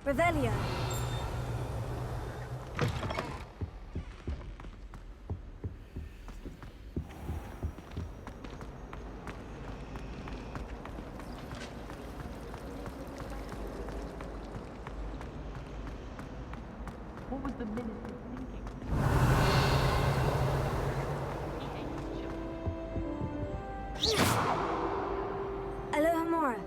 Revelio. What was the minister thinking? He hated children. Alohomora.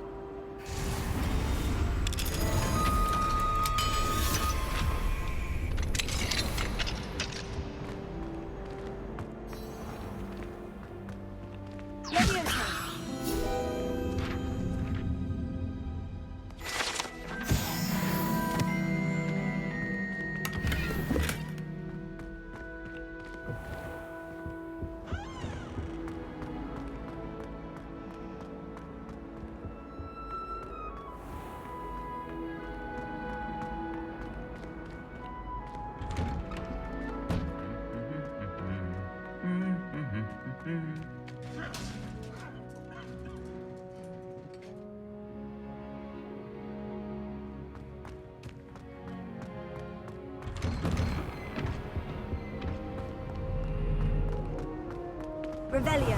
Revelio.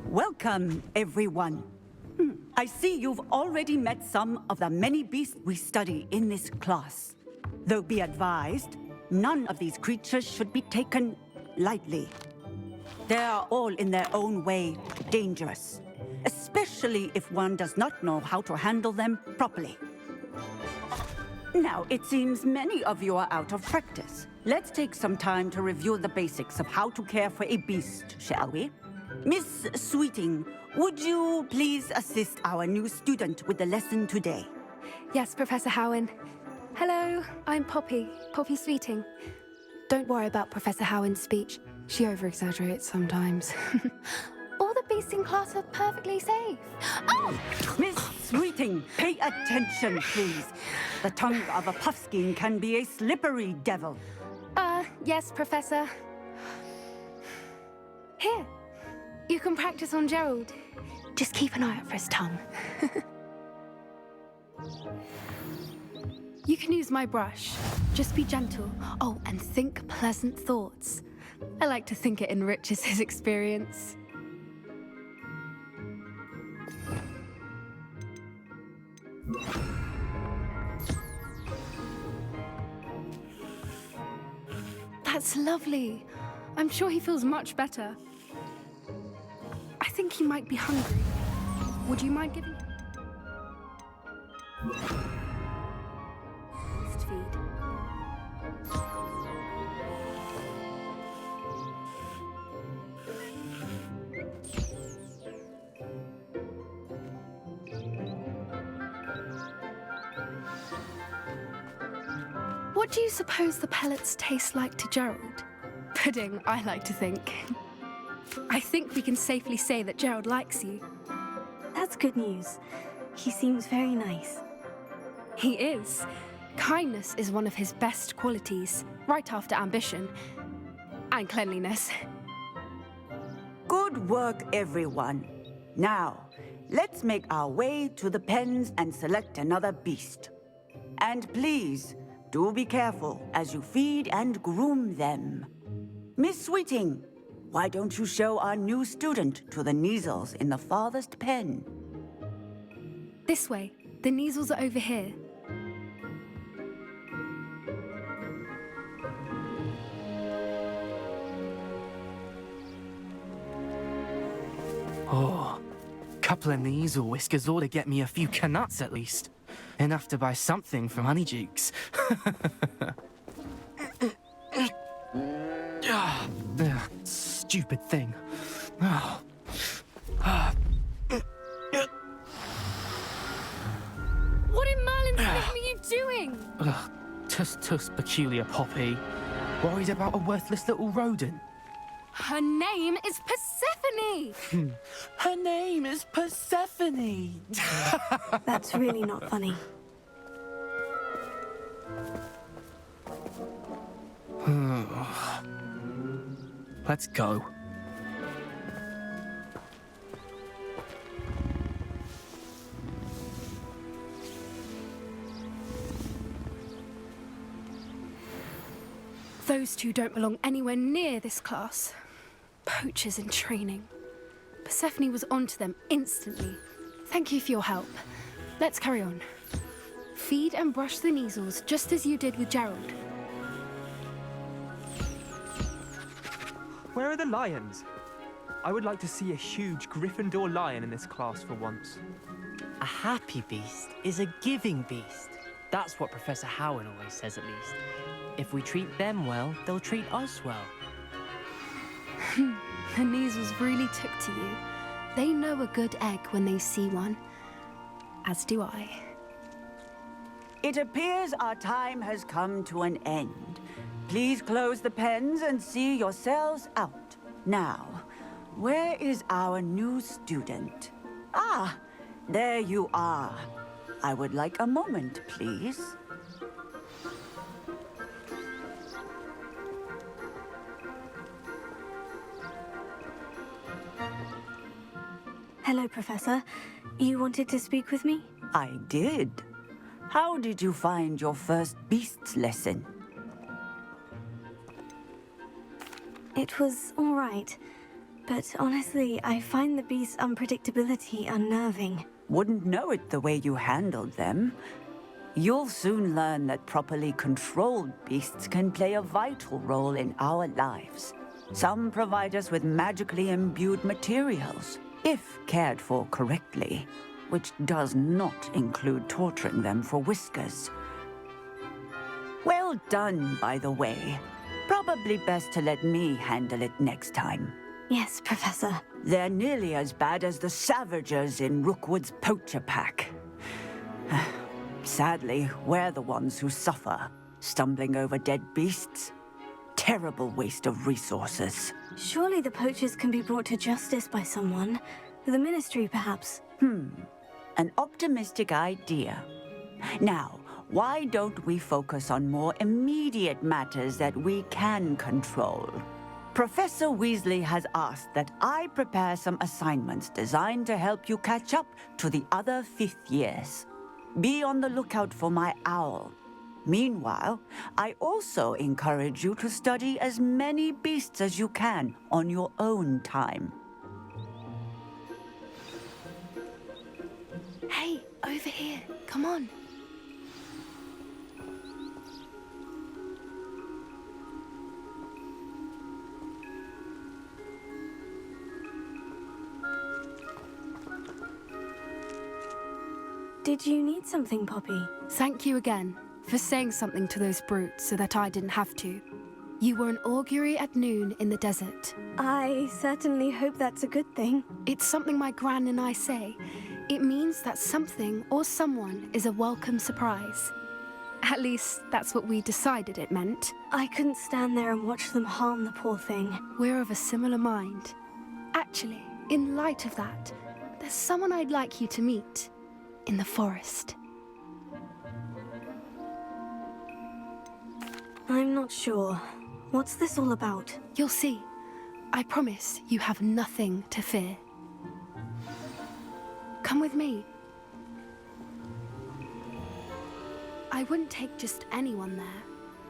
Welcome, everyone. I see you've already met some of the many beasts we study in this class. Though be advised, none of these creatures should be taken lightly. They are all in their own way dangerous, especially if one does not know how to handle them properly. Now, it seems many of you are out of practice. Let's take some time to review the basics of how to care for a beast, shall we? Miss Sweeting, would you please assist our new student with the lesson today? Yes, Professor Howen. Hello, I'm Poppy Sweeting. Don't worry about Professor Howen's speech. She over-exaggerates sometimes. All the beasts in class are perfectly safe. Oh! Miss Sweeting, pay attention, please. The tongue of a puffskein can be a slippery devil. Yes, Professor. Here, you can practice on Gerald. Just keep an eye out for his tongue. You can use my brush. Just be gentle. Oh, and think pleasant thoughts. I like to think it enriches his experience. That's lovely. I'm sure he feels much better. I think he might be hungry. Would you mind giving him? Feed. What do you suppose the pellets taste like to Gerald? Pudding, I like to think. I think we can safely say that Gerald likes you. That's good news. He seems very nice. He is. Kindness is one of his best qualities, right after ambition. And cleanliness. Good work, everyone. Now, let's make our way to the pens and select another beast. And please, do be careful as you feed and groom them. Miss Sweeting, why don't you show our new student to the Kneazles in the farthest pen? This way. The Kneazles are over here. Oh, couple of Kneazle whiskers ought to get me a few canuts at least. Enough to buy something from Honeydukes. Stupid thing. Oh. What in Merlin's name are you doing? Tuss, peculiar Poppy. Worried about a worthless little rodent? Her name is Persephone! Her name is Persephone! That's really not funny. Let's go. Those two don't belong anywhere near this class. Poachers in training. Persephone was onto them instantly. Thank you for your help. Let's carry on. Feed and brush the Kneazles just as you did with Gerald. Where are the lions? I would like to see a huge Gryffindor lion in this class for once. A happy beast is a giving beast. That's what Professor Howin always says, at least. If we treat them well, they'll treat us well. The Kneazles really took to you. They know a good egg when they see one. As do I. It appears our time has come to an end. Please close the pens and see yourselves out. Now, where is our new student? Ah, there you are. I would like a moment, please. Hello, Professor. You wanted to speak with me? I did. How did you find your first beasts lesson? It was all right. But honestly, I find the beast's unpredictability unnerving. Wouldn't know it the way you handled them. You'll soon learn that properly controlled beasts can play a vital role in our lives. Some provide us with magically imbued materials, if cared for correctly, which does not include torturing them for whiskers. Well done, by the way. Probably best to let me handle it next time. Yes, Professor. They're nearly as bad as the Savagers in Rookwood's poacher pack. Sadly, we're the ones who suffer, stumbling over dead beasts. Terrible waste of resources. Surely the poachers can be brought to justice by someone. The Ministry, perhaps. An optimistic idea. Now, why don't we focus on more immediate matters that we can control? Professor Weasley has asked that I prepare some assignments designed to help you catch up to the other fifth years. Be on the lookout for my owl. Meanwhile, I also encourage you to study as many beasts as you can on your own time. Hey, over here. Come on. Did you need something, Poppy? Thank you again for saying something to those brutes so that I didn't have to. You were an augury at noon in the desert. I certainly hope that's a good thing. It's something my gran and I say. It means that something or someone is a welcome surprise. At least, that's what we decided it meant. I couldn't stand there and watch them harm the poor thing. We're of a similar mind. Actually, in light of that, there's someone I'd like you to meet. In the forest. I'm not sure. What's this all about? You'll see. I promise you have nothing to fear. Come with me. I wouldn't take just anyone there.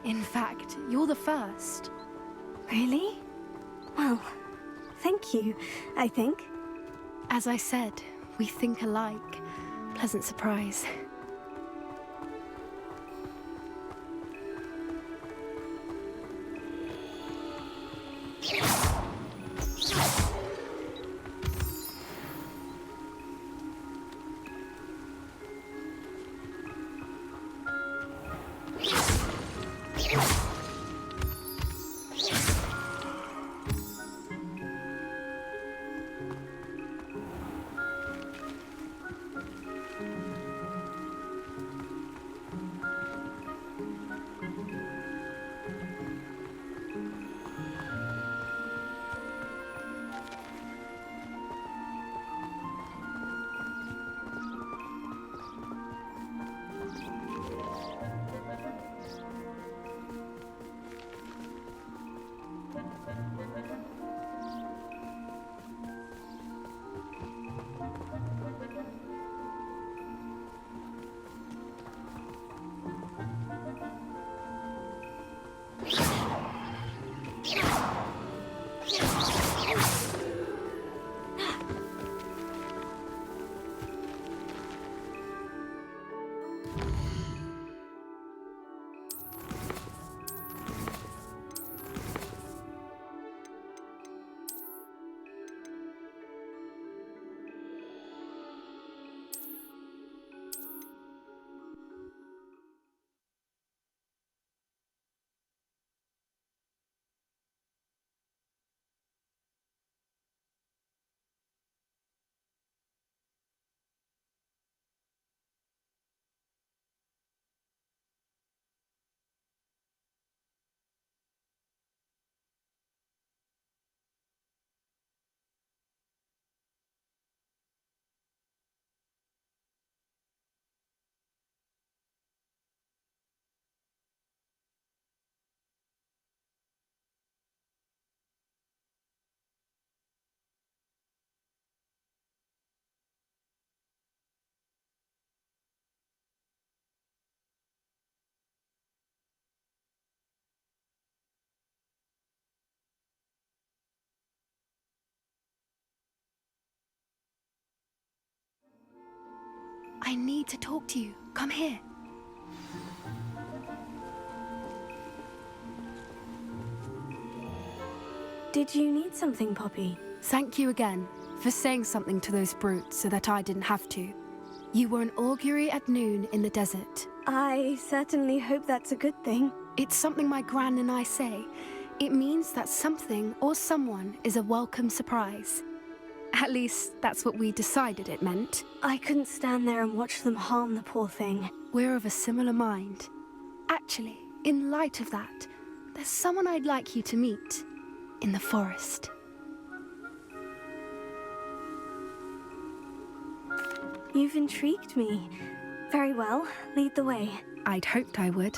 In fact, you're the first. Really? Well, thank you, I think. As I said, we think alike. Pleasant surprise. I need to talk to you. Come here. Did you need something, Poppy? Thank you again for saying something to those brutes so that I didn't have to. You were an augury at noon in the desert. I certainly hope that's a good thing. It's something my gran and I say. It means that something or someone is a welcome surprise. At least, that's what we decided it meant. I couldn't stand there and watch them harm the poor thing. We're of a similar mind. Actually, in light of that, there's someone I'd like you to meet. In the forest. You've intrigued me. Very well, lead the way. I'd hoped I would.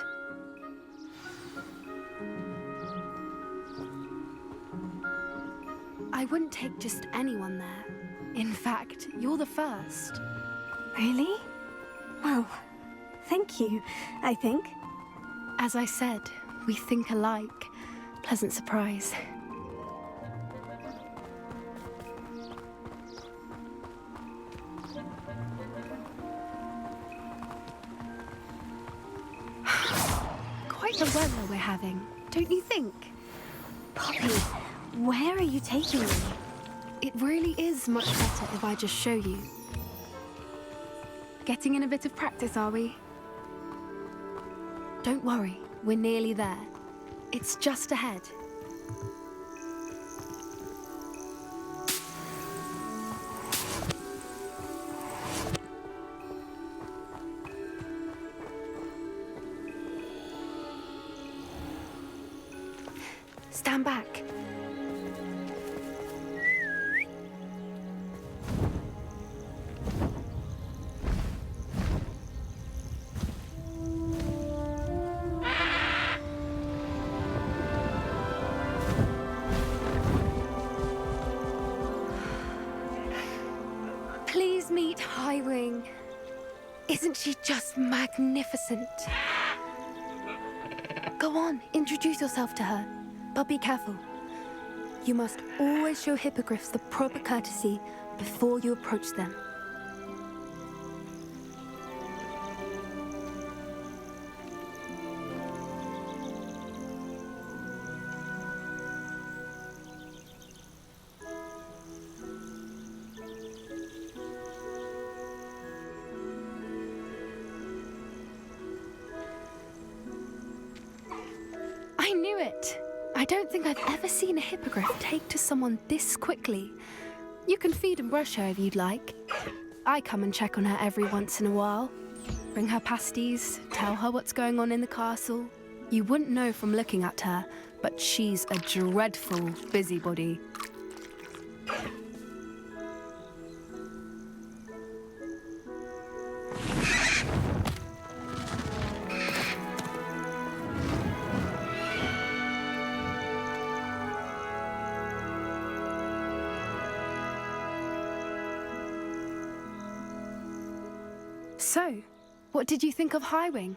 I wouldn't take just anyone there. In fact, you're the first. Really? Well, thank you, I think. As I said, we think alike. Pleasant surprise. Quite the weather we're having, don't you think? Poppy, where are you taking me? It really is much better if I just show you. Getting in a bit of practice, are we? Don't worry, we're nearly there. It's just ahead. back. Please meet Highwing. Isn't she just magnificent? Go on, introduce yourself to her. But be careful. You must always show hippogriffs the proper courtesy before you approach them. I knew it! I don't think I've ever seen a hippogriff take to someone this quickly. You can feed and brush her if you'd like. I come and check on her every once in a while. Bring her pasties, tell her what's going on in the castle. You wouldn't know from looking at her, but she's a dreadful busybody. So, what did you think of Highwing?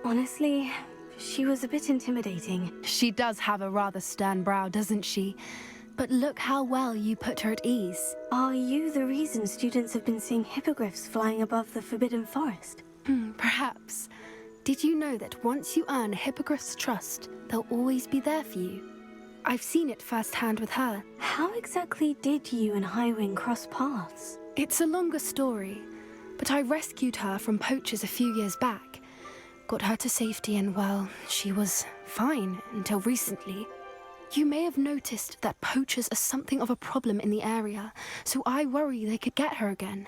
Honestly, she was a bit intimidating. She does have a rather stern brow, doesn't she? But look how well you put her at ease. Are you the reason students have been seeing hippogriffs flying above the Forbidden Forest? Perhaps. Did you know that once you earn a hippogriff's trust, they'll always be there for you? I've seen it firsthand with her. How exactly did you and Highwing cross paths? It's a longer story, but I rescued her from poachers a few years back. Got her to safety and, well, she was fine until recently. You may have noticed that poachers are something of a problem in the area, so I worry they could get her again.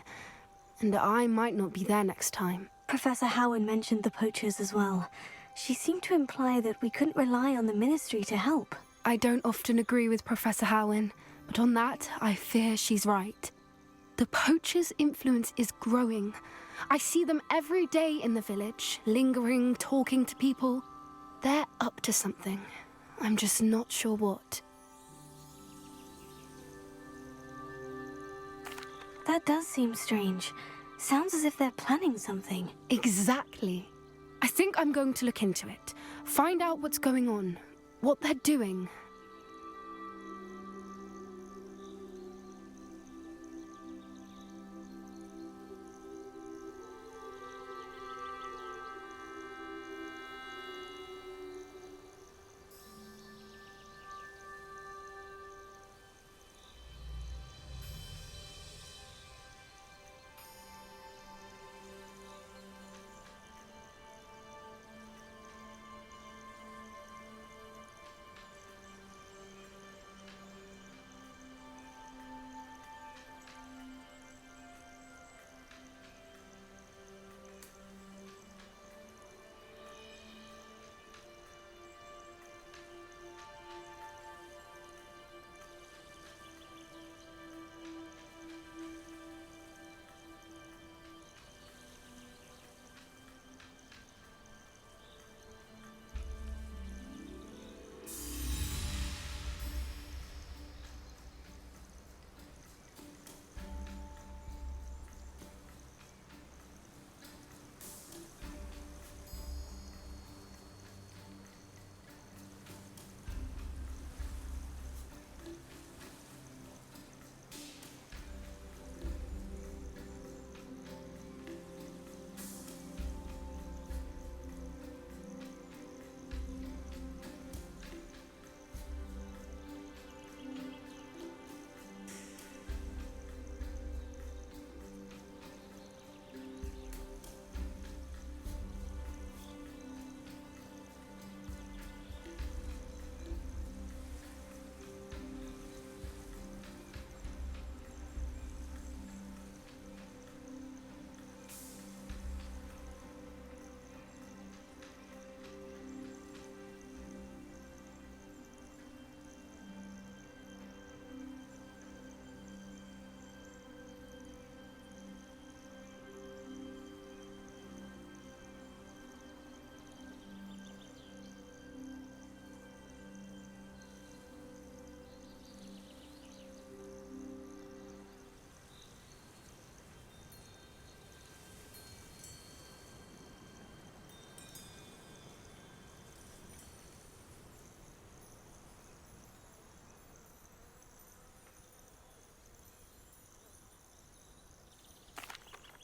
And I might not be there next time. Professor Howin mentioned the poachers as well. She seemed to imply that we couldn't rely on the Ministry to help. I don't often agree with Professor Howin, but on that, I fear she's right. The poachers' influence is growing. I see them every day in the village, lingering, talking to people. They're up to something. I'm just not sure what. That does seem strange. Sounds as if they're planning something. Exactly. I think I'm going to look into it. Find out what's going on, what they're doing.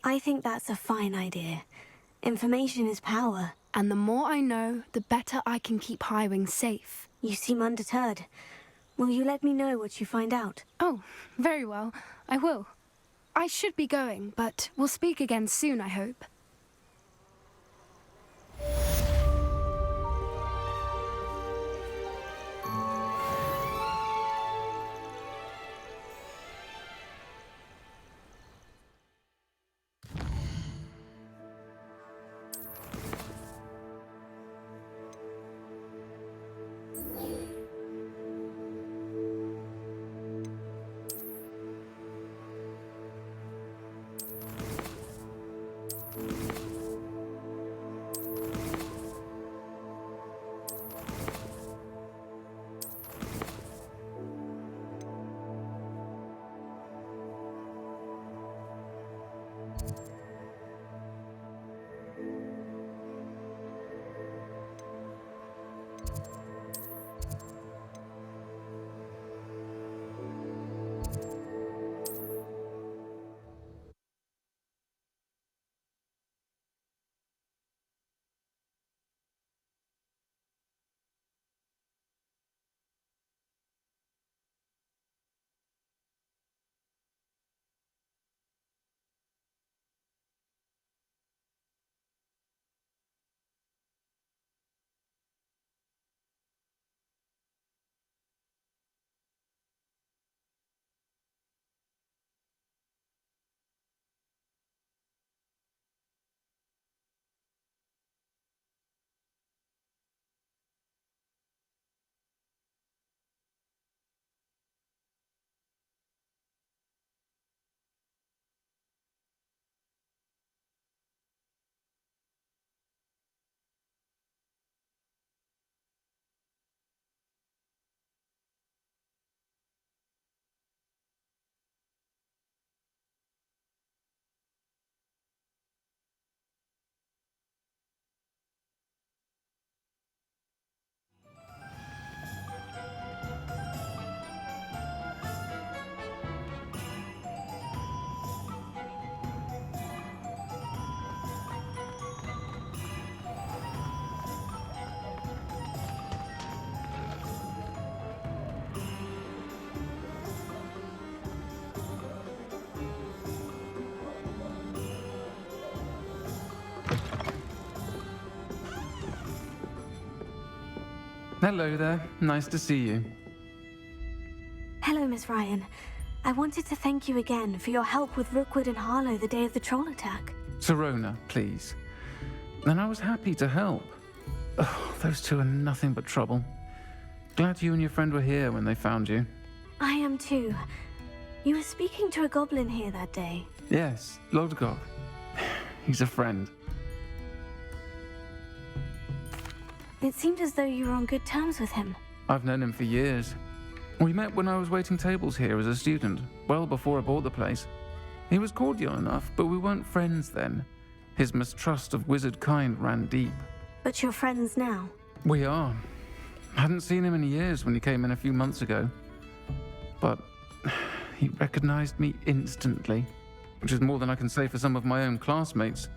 I think that's a fine idea. Information is power. And the more I know, the better I can keep Highwing safe. You seem undeterred. Will you let me know what you find out? Oh, very well. I will. I should be going, but we'll speak again soon, I hope. Hello there. Nice to see you. Hello, Miss Ryan. I wanted to thank you again for your help with Rookwood and Harlow the day of the troll attack. Serona, please. And I was happy to help. Oh, those two are nothing but trouble. Glad you and your friend were here when they found you. I am too. You were speaking to a goblin here that day. Yes, Lodgock. He's a friend. It seemed as though you were on good terms with him. I've known him for years. We met when I was waiting tables here as a student, well before I bought the place. He was cordial enough, but we weren't friends then. His mistrust of wizard kind ran deep. But you're friends now. We are. Hadn't seen him in years when he came in a few months ago. But he recognized me instantly, which is more than I can say for some of my own classmates.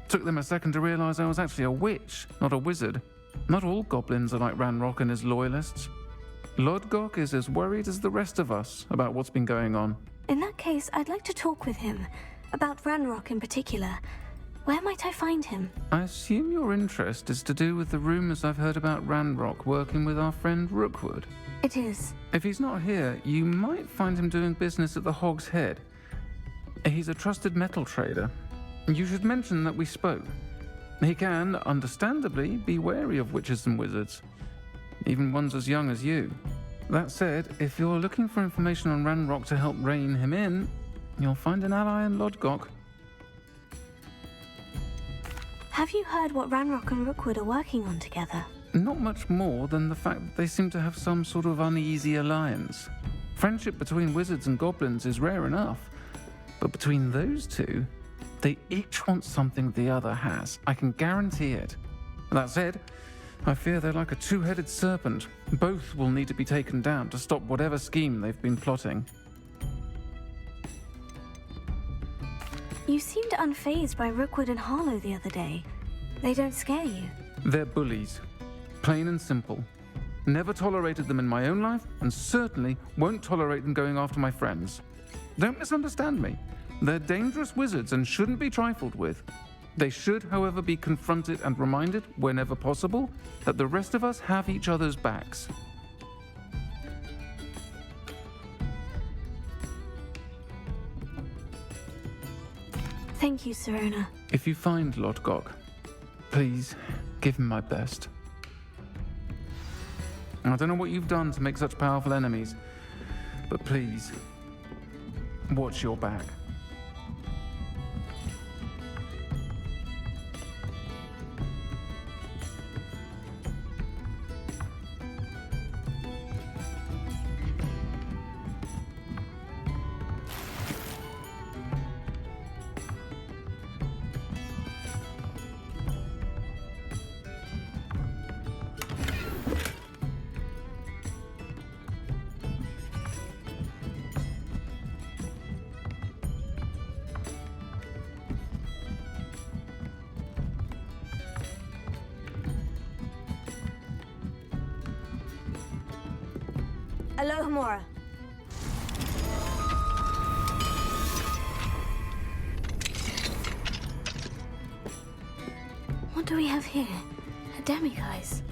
Took them a second to realize I was actually a witch, not a wizard. Not all goblins are like Ranrock and his loyalists. Lodgock is as worried as the rest of us about what's been going on. In that case, I'd like to talk with him. About Ranrock in particular. Where might I find him? I assume your interest is to do with the rumors I've heard about Ranrock working with our friend Rookwood. It is. If he's not here, you might find him doing business at the Hog's Head. He's a trusted metal trader. You should mention that we spoke. He can, understandably, be wary of witches and wizards, even ones as young as you. That said, if you're looking for information on Ranrock to help rein him in, you'll find an ally in Lodgock. Have you heard what Ranrock and Rookwood are working on together? Not much more than the fact that they seem to have some sort of uneasy alliance. Friendship between wizards and goblins is rare enough, but between those two, they each want something the other has. I can guarantee it. That said, I fear they're like a two-headed serpent. Both will need to be taken down to stop whatever scheme they've been plotting. You seemed unfazed by Rookwood and Harlow the other day. They don't scare you. They're bullies. Plain and simple. Never tolerated them in my own life, and certainly won't tolerate them going after my friends. Don't misunderstand me. They're dangerous wizards and shouldn't be trifled with. They should, however, be confronted and reminded, whenever possible, that the rest of us have each other's backs. Thank you, Serena. If you find Lodgock, please give him my best. I don't know what you've done to make such powerful enemies, but please, watch your back. Alohomora. What do we have here? A demiguise.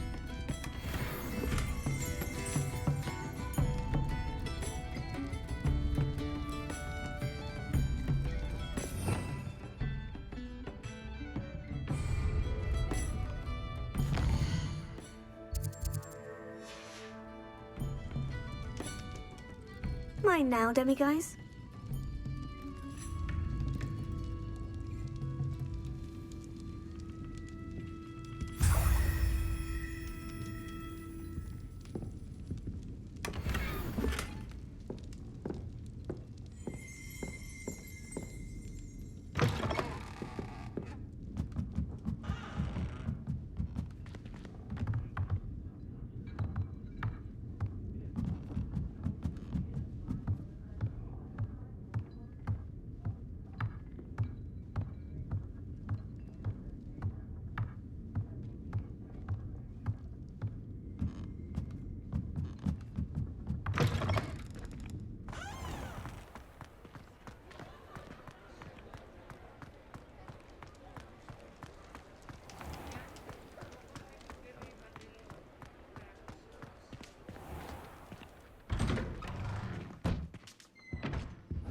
Mine now, demiguise.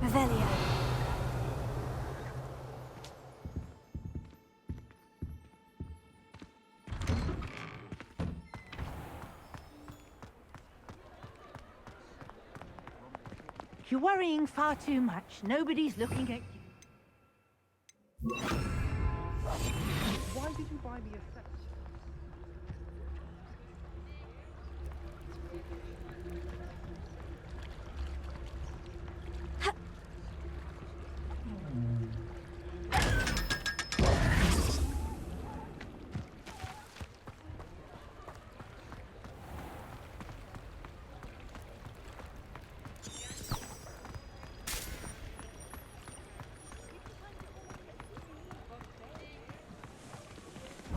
Revelio. You're worrying far too much. Nobody's looking at you. Why did you buy me a set?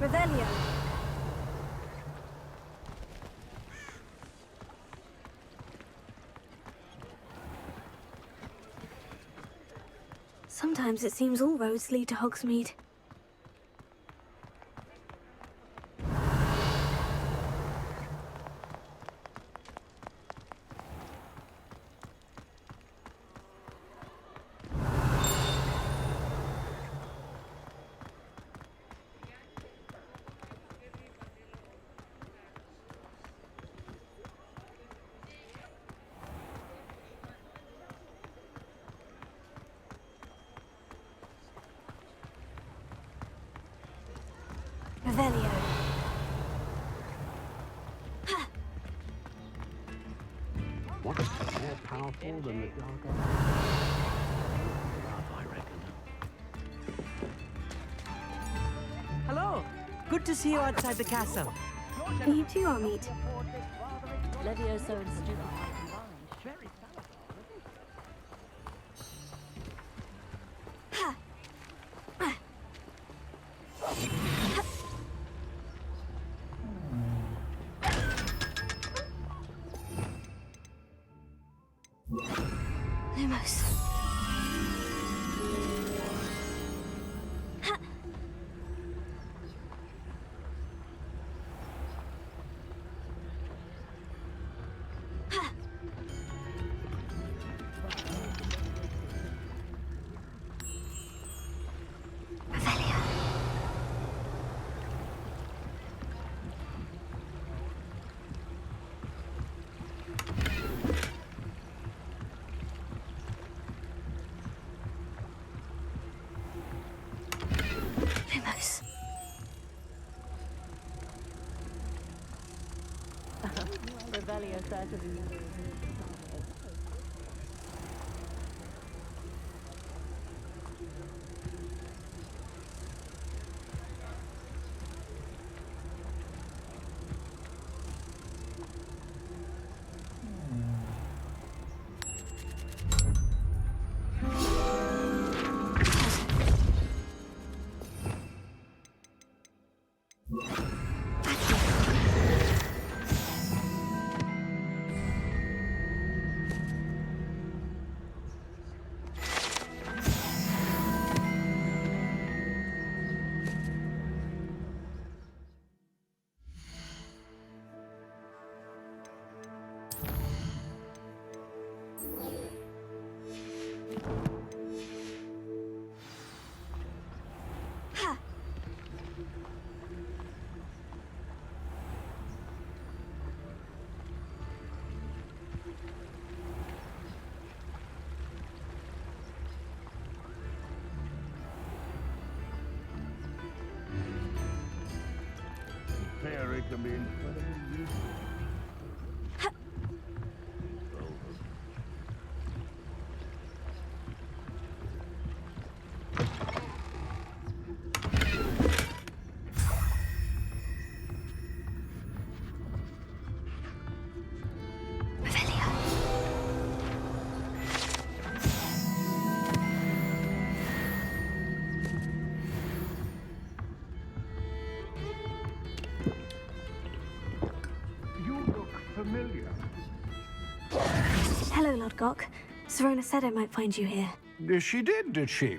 Revelio. Sometimes it seems all roads lead to Hogsmeade. Revelio. What's more powerful than the dark arts? Love, I reckon. Hello! Good to see you outside the castle. You too, Amit. Levioso and stupid. Revelia certainly. Fairy can be incredibly useful. You look familiar. Hello, Lodgock. Serona said I might find you here. She did, did she?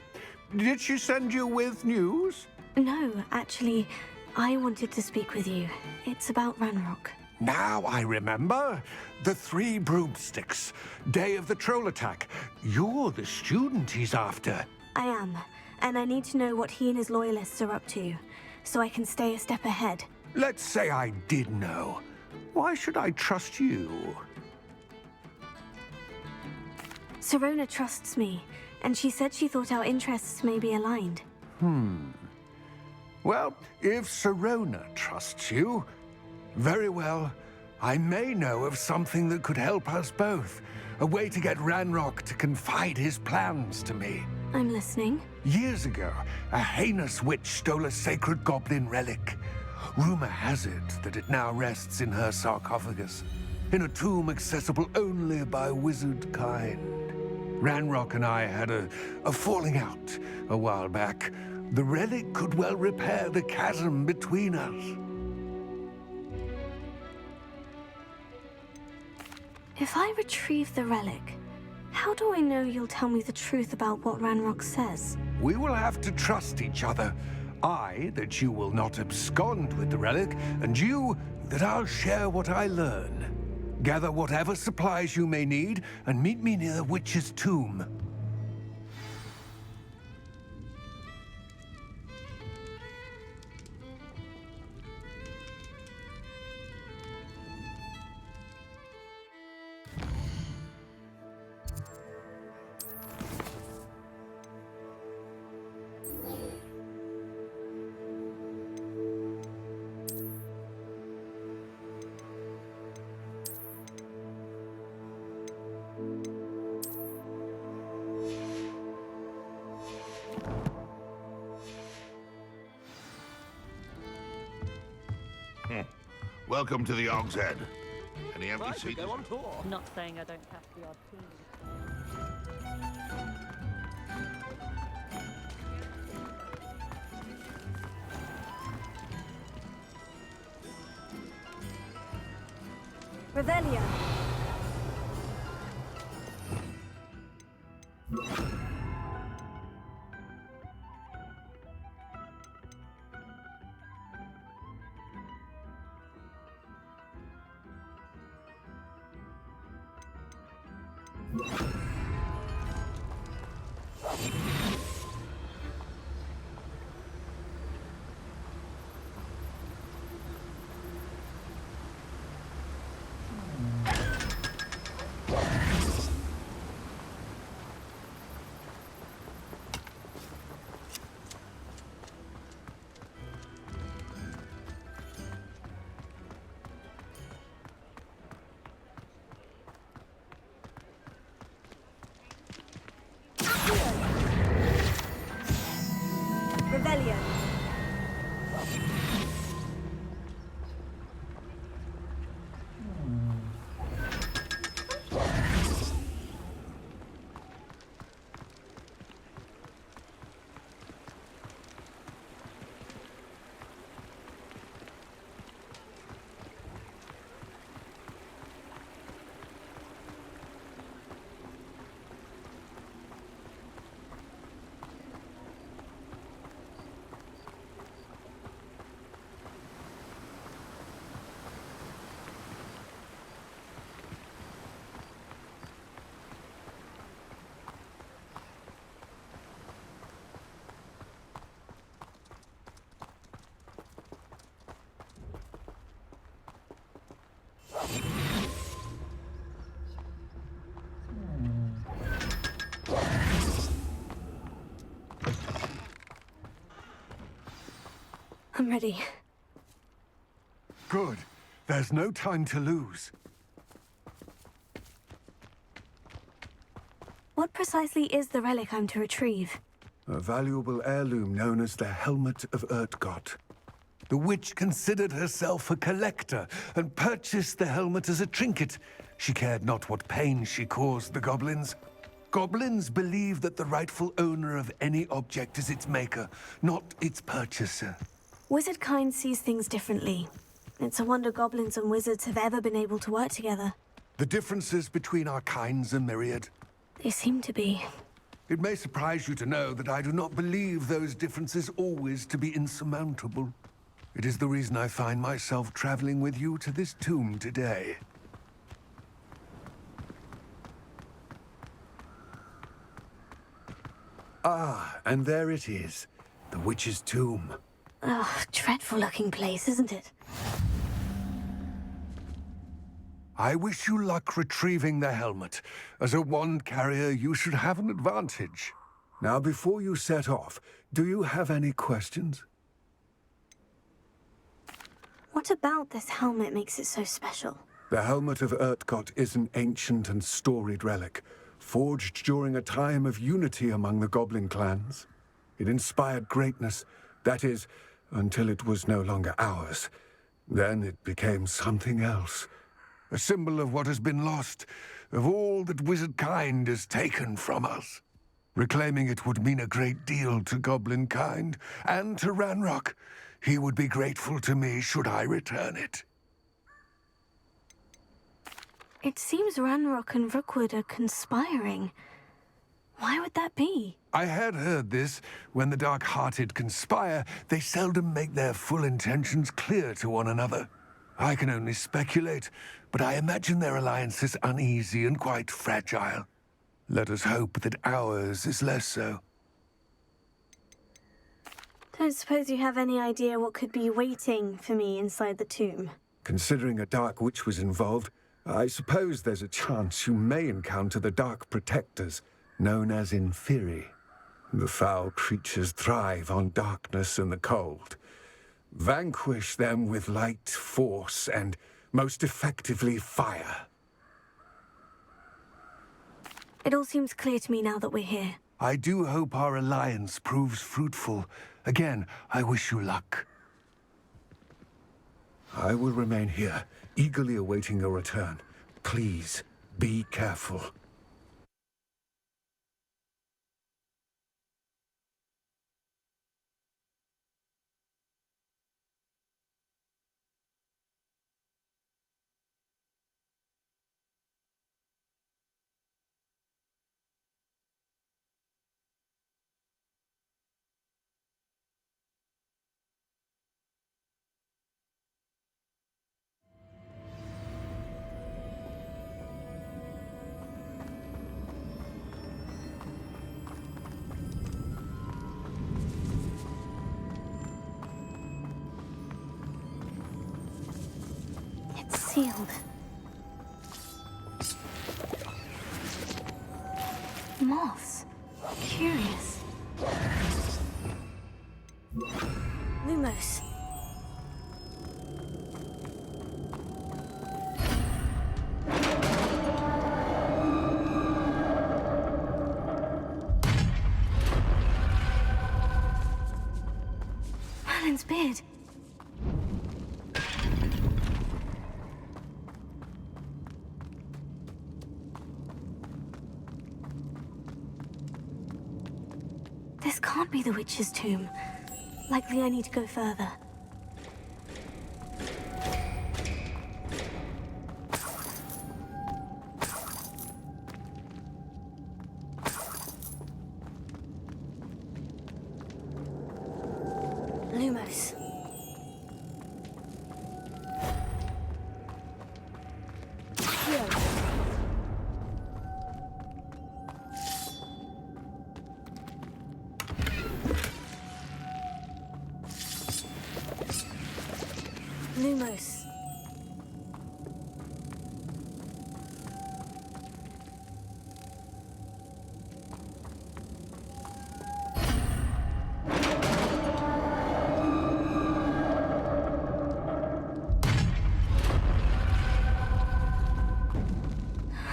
Did she send you with news? No, actually, I wanted to speak with you. It's about Ranrock. Now I remember. The 3 broomsticks. Day of the troll attack. You're the student he's after. I am, and I need to know what he and his loyalists are up to, so I can stay a step ahead. Let's say I did know. Why should I trust you? Serona trusts me, and she said she thought our interests may be aligned. Well, if Serona trusts you, very well. I may know of something that could help us both. A way to get Ranrock to confide his plans to me. I'm listening. Years ago, a heinous witch stole a sacred goblin relic. Rumor has it that it now rests in her sarcophagus, in a tomb accessible only by wizard kind. Ranrock and I had a falling out a while back. The relic could well repair the chasm between us. If I retrieve the relic, how do I know you'll tell me the truth about what Ranrock says? We will have to trust each other. I, that you will not abscond with the relic, and you, that I'll share what I learn. Gather whatever supplies you may need, and meet me near the witch's tomb. Welcome to the Og's Head. Any empty seats? Not saying I don't have the odd team. Revelia! I'm ready. Good. There's no time to lose. What precisely is the relic I'm to retrieve? A valuable heirloom known as the Helmet of Urtkot. The witch considered herself a collector and purchased the helmet as a trinket. She cared not what pain she caused the goblins. Goblins believe that the rightful owner of any object is its maker, not its purchaser. Wizard kind sees things differently. It's a wonder goblins and wizards have ever been able to work together. The differences between our kinds are myriad. They seem to be. It may surprise you to know that I do not believe those differences always to be insurmountable. It is the reason I find myself traveling with you to this tomb today. Ah, and there it is. The witch's tomb. Ugh, dreadful looking place, isn't it? I wish you luck retrieving the helmet. As a wand carrier, you should have an advantage. Now, before you set off, do you have any questions? What about this helmet makes it so special? The Helmet of Urtkot is an ancient and storied relic, forged during a time of unity among the goblin clans. It inspired greatness, that is, until it was no longer ours. Then it became something else. A symbol of what has been lost, of all that wizard kind has taken from us. Reclaiming it would mean a great deal to goblin kind, and to Ranrock. He would be grateful to me should I return it. It seems Ranrock and Rookwood are conspiring. Why would that be? I had heard this. When the dark-hearted conspire, they seldom make their full intentions clear to one another. I can only speculate, but I imagine their alliance is uneasy and quite fragile. Let us hope that ours is less so. Don't suppose you have any idea what could be waiting for me inside the tomb? Considering a dark witch was involved, I suppose there's a chance you may encounter the Dark Protectors, known as Inferi. The foul creatures thrive on darkness and the cold. Vanquish them with light, force, and, most effectively, fire. It all seems clear to me now that we're here. I do hope our alliance proves fruitful. Again, I wish you luck. I will remain here, eagerly awaiting your return. Please, be careful. It's sealed. Moths. Curious. Lumos. Merlin's beard. This can't be the witch's tomb. Likely I need to go further. Lumos. Lumos.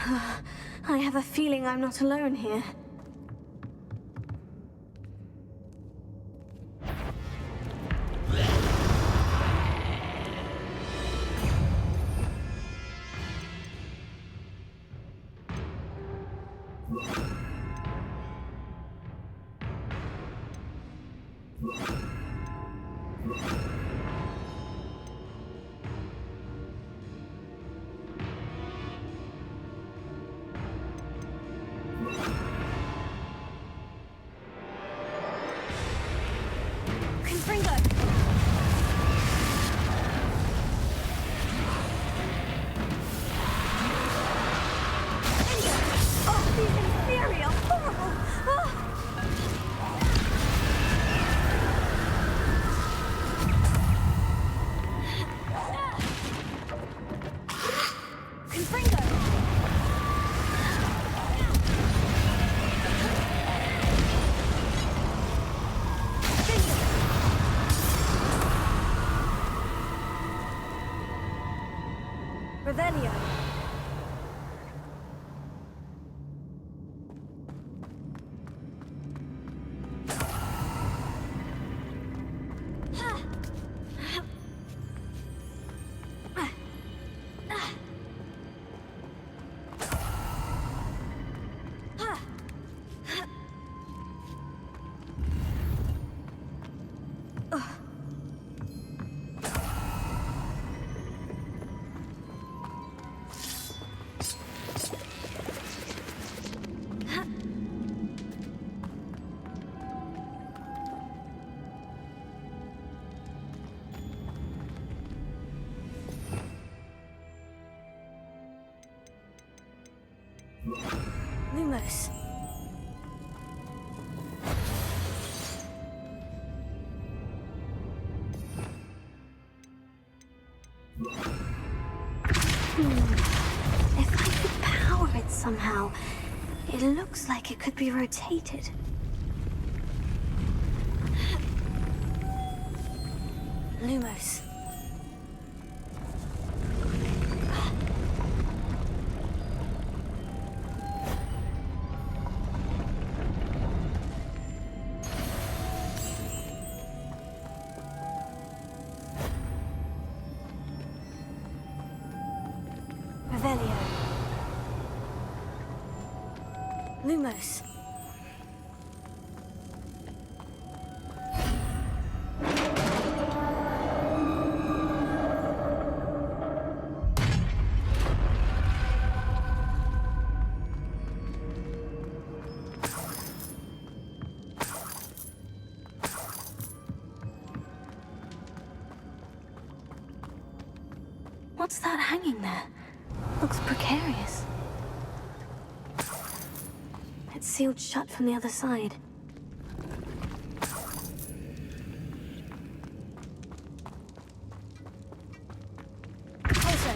I have a feeling I'm not alone here. Revelio. Lumos. If I could power it somehow, it looks like it could be rotated. Lumos. Revelio. Lumos. What's that hanging there? Looks precarious. It's sealed shut from the other side. Closer.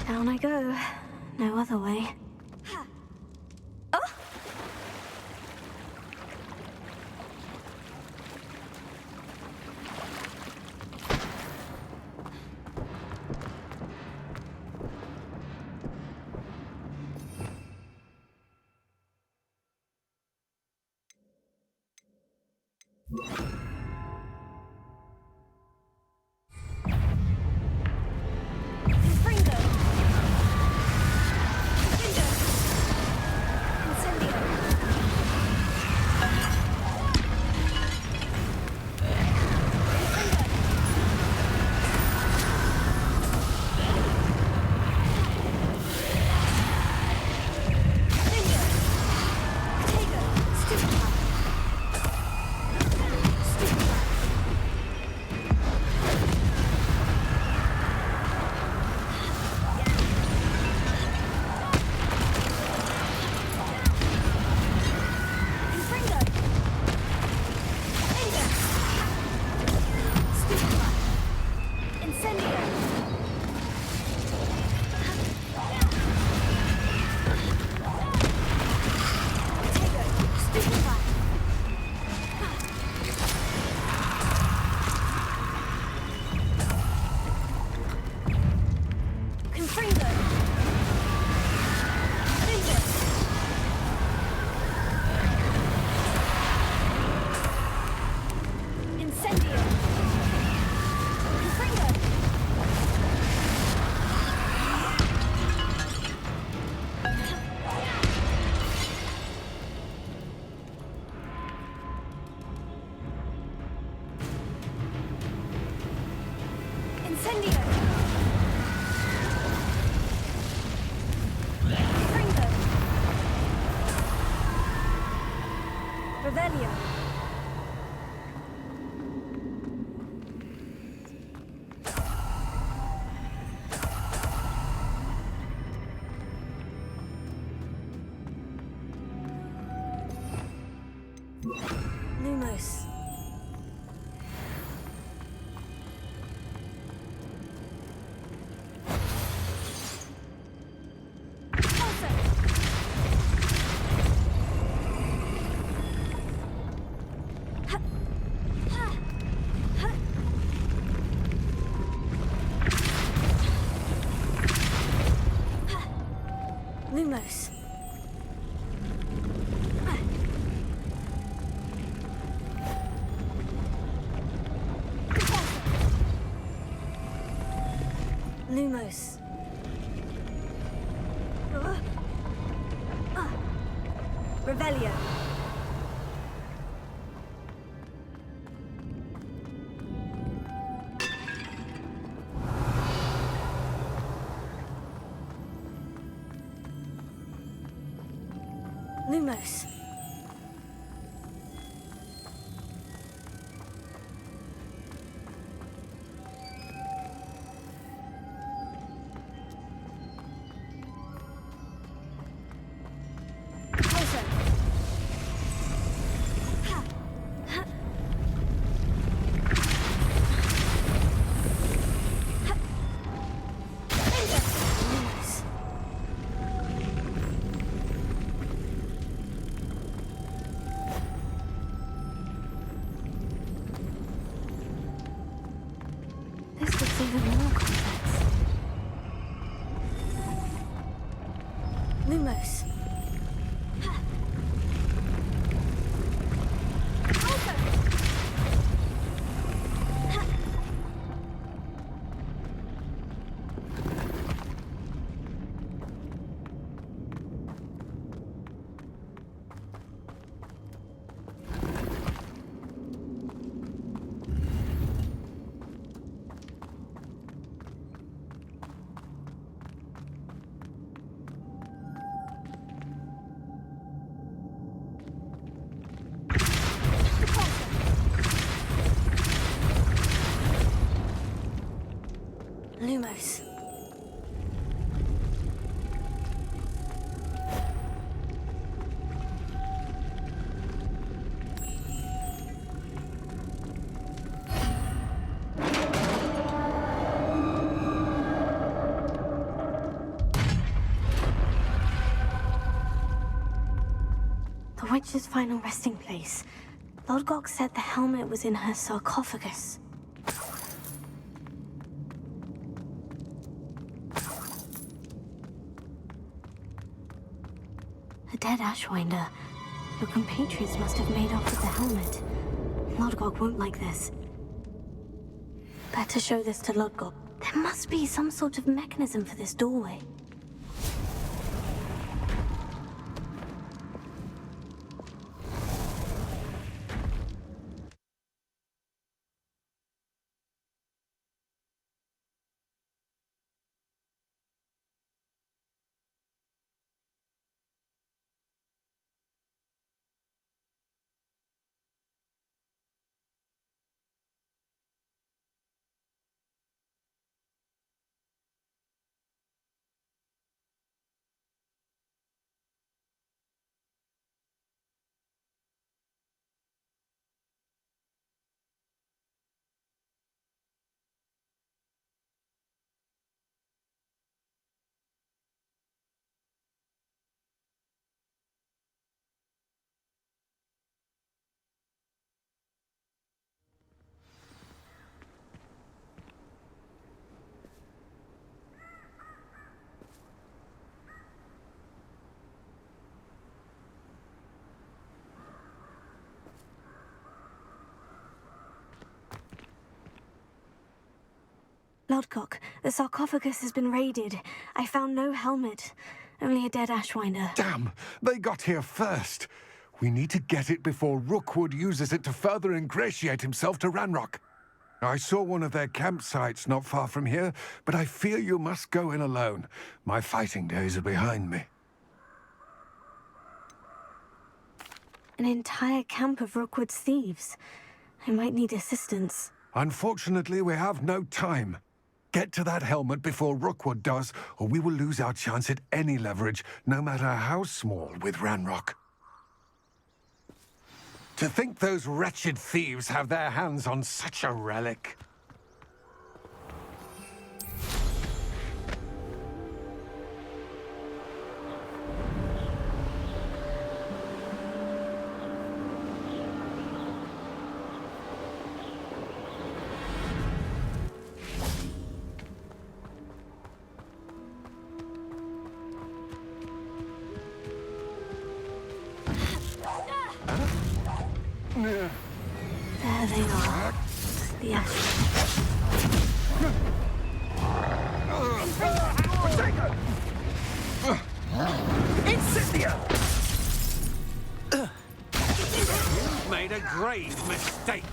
Down I go. No other way. Confringo! Revelio. Lumos. Lumos. Lumos. Revelio. Lumos. This looks even more complex. Lumos. Lumos. The witch's final resting place. Lodgock said the helmet was in her sarcophagus. A dead Ashwinder. Your compatriots must have made off with the helmet. Lodgock won't like this. Better show this to Lodgock. There must be some sort of mechanism for this doorway. Lodgock, the sarcophagus has been raided. I found no helmet, only a dead Ashwinder. Damn! They got here first. We need to get it before Rookwood uses it to further ingratiate himself to Ranrock. I saw one of their campsites not far from here, but I fear you must go in alone. My fighting days are behind me. An entire camp of Rookwood's thieves. I might need assistance. Unfortunately, we have no time. Get to that helmet before Rookwood does, or we will lose our chance at any leverage, no matter how small, with Ranrock. To think those wretched thieves have their hands on such a relic. There they are. The ashes. Incendia! You've made a grave mistake.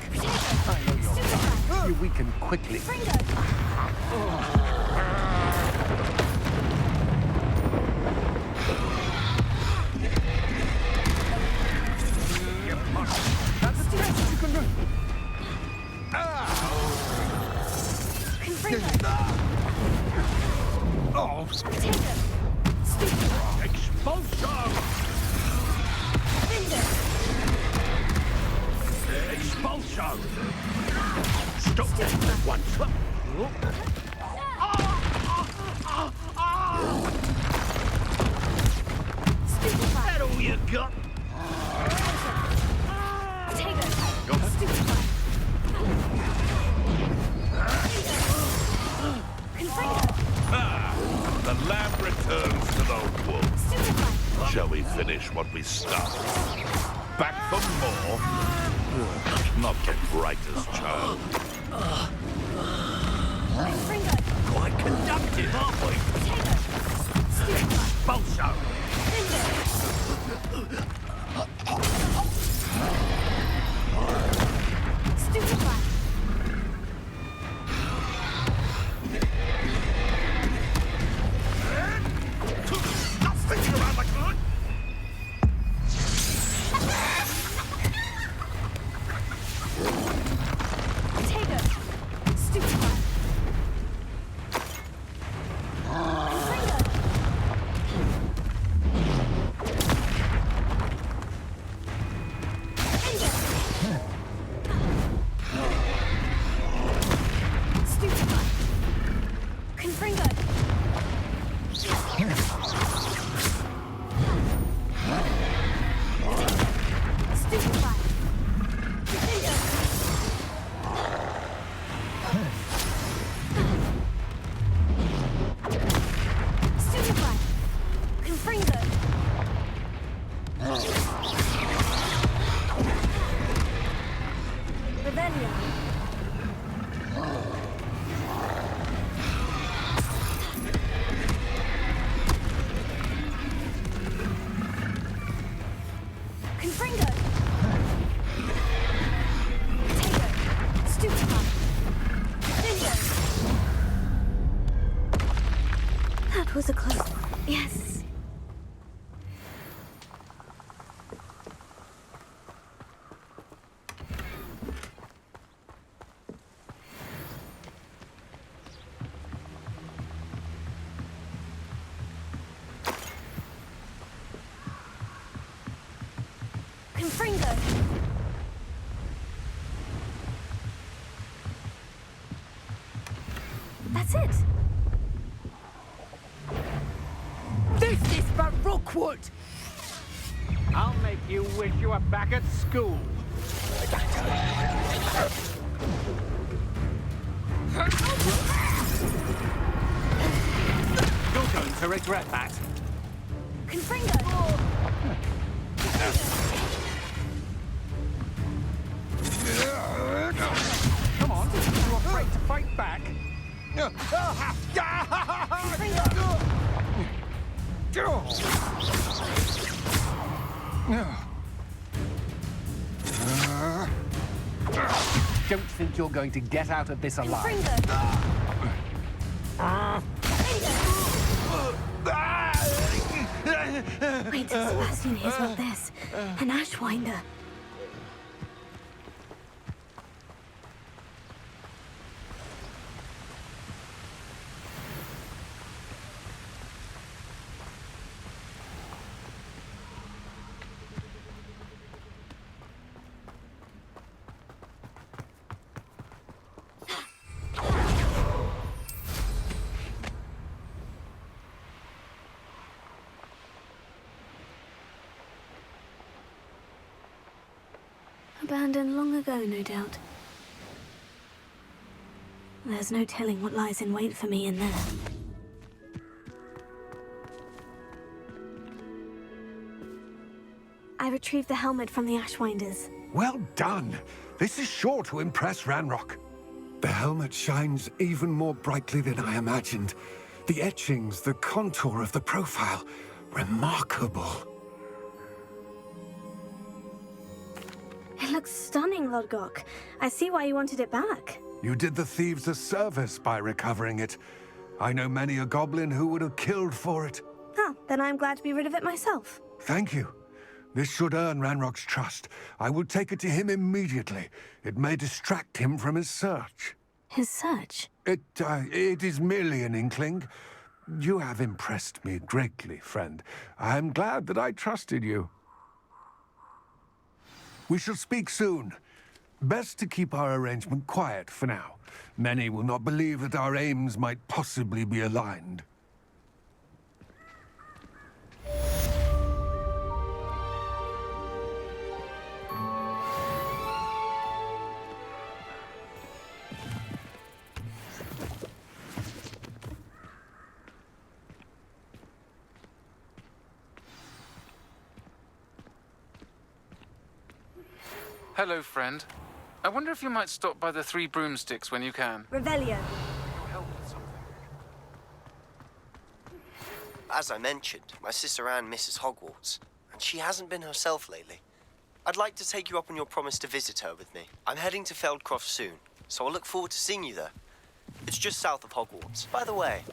I know you weaken quickly. That's the best you can do. Oh! Expulsion! Expulsion! Stop that at once! Is that all you got? The lamb returns to the wolf. Shall we finish what we started? Back for more? Not the brightest child. Quite conductive, aren't we? Expulsion! Stop thinking around like that! That was a close one. Yes. Confringo. That's it. This is for Rookwood! I'll make you wish you were back at school. You're going to regret that. Confringo. Come on, you afraid to fight back? Don't think you're going to get out of this alive. Wait, Wait till Sebastian hears about this. An Ashwinder. Abandoned long ago, no doubt. There's no telling what lies in wait for me in there. I retrieved the helmet from the Ashwinders. Well done. This is sure to impress Ranrock. The helmet shines even more brightly than I imagined. The etchings, the contour of the profile, remarkable. It looks stunning, Lodgock. I see why you wanted it back. You did the thieves a service by recovering it. I know many a goblin who would have killed for it. Ah, then I'm glad to be rid of it myself. Thank you. This should earn Ranrock's trust. I will take it to him immediately. It may distract him from his search. His search? It is merely an inkling. You have impressed me greatly, friend. I am glad that I trusted you. We shall speak soon. Best to keep our arrangement quiet for now. Many will not believe that our aims might possibly be aligned. Hello, friend. I wonder if you might stop by the Three Broomsticks when you can. Revelio. Help with something. As I mentioned, my sister Anne misses Hogwarts, and she hasn't been herself lately. I'd like to take you up on your promise to visit her with me. I'm heading to Feldcroft soon, so I'll look forward to seeing you there. It's just south of Hogwarts. By the way,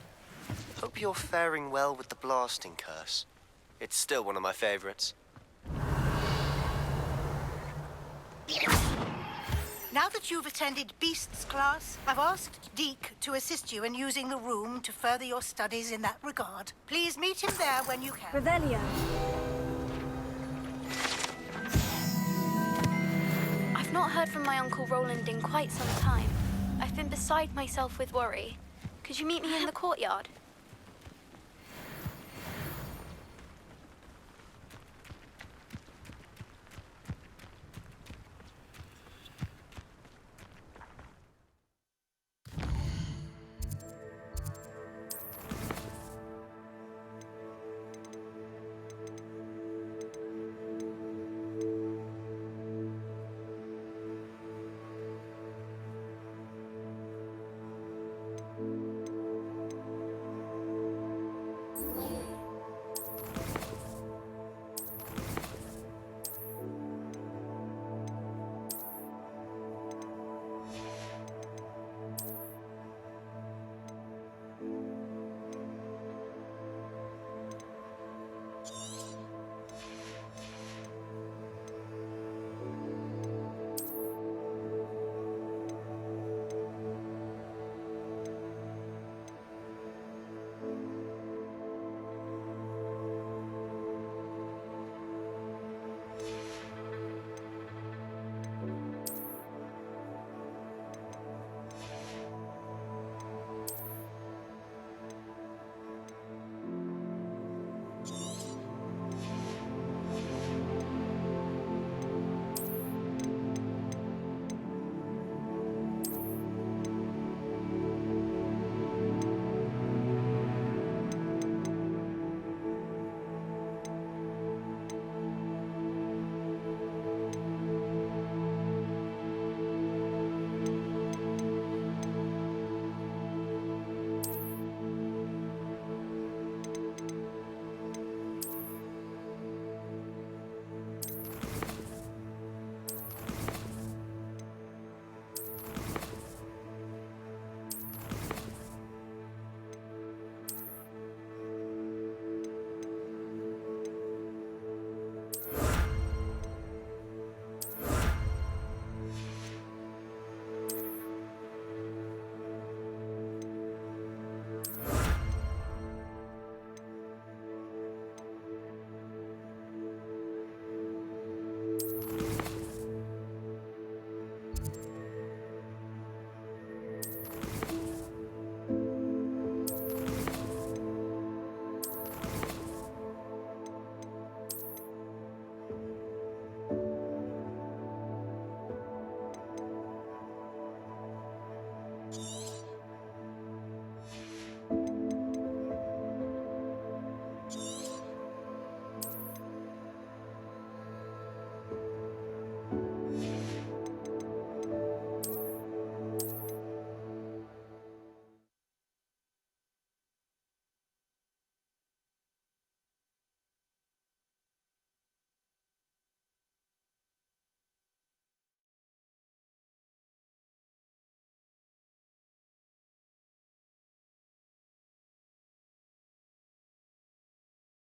hope you're faring well with the blasting curse. It's still one of my favorites. Now that you've attended Beasts class, I've asked Deke to assist you in using the room to further your studies in that regard. Please meet him there when you can. Revelio. I've not heard from my Uncle Roland in quite some time. I've been beside myself with worry. Could you meet me in the courtyard?